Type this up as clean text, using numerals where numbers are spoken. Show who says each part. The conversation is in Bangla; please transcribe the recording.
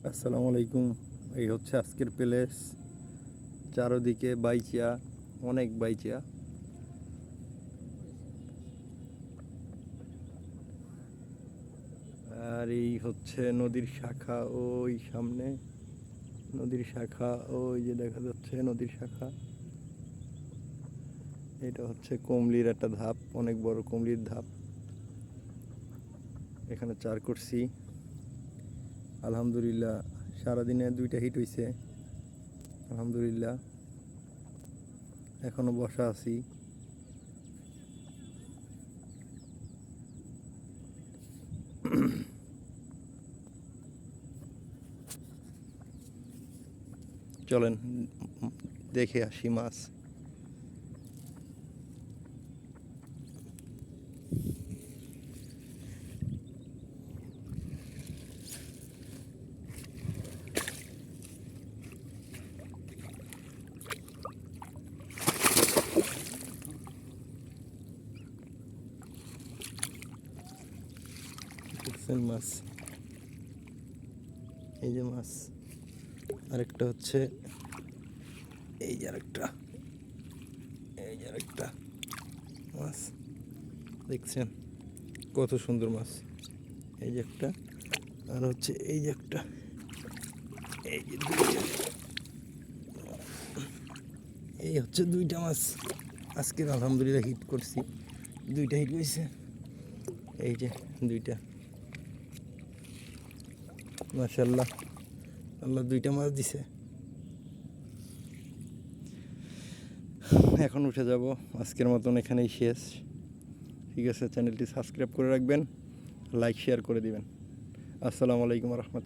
Speaker 1: আসসালামু আলাইকুম। এই হচ্ছে আজকের প্লেস। চারদিকে বাইচিয়া, অনেক বাইচিয়া। আর এই হচ্ছে নদীর শাখা, ওই সামনে নদীর শাখা, ওই যে দেখা যাচ্ছে নদীর শাখা। এটা হচ্ছে কমলির একটা ধাপ, অনেক বড় কমলির ধাপ। এখানে চার করছি, আলহামদুলিল্লাহ। সারাদিনে 2টা হিট হয়েছে, আলহামদুলিল্লাহ। এখনো বসা আছি। চলেন দেখে আসি মাছ। দেখছেন মাছ, এই যে মাছ। আরেকটা হচ্ছে এই যে আরেকটা, এই যে আরেকটা মাছ। দেখছেন কত সুন্দর মাছ। এই যে একটা, আর হচ্ছে এই যে একটা, এই যে দুইটা। এই হচ্ছে 2টা মাছ আজকের, আলহামদুলিল্লাহ হিট করছি। 2টা হিট হয়েছে, এই যে 2টা। মাশাআল্লাহ, আল্লাহ 2টা মাছ দিছে। এখন উঠে যাব, আজকের মতন এখানেই শেষ। ঠিক আছে, চ্যানেলটি সাবস্ক্রাইব করে রাখবেন, লাইক শেয়ার করে দিবেন। আসসালামু আলাইকুম রহমতুল্লাহ।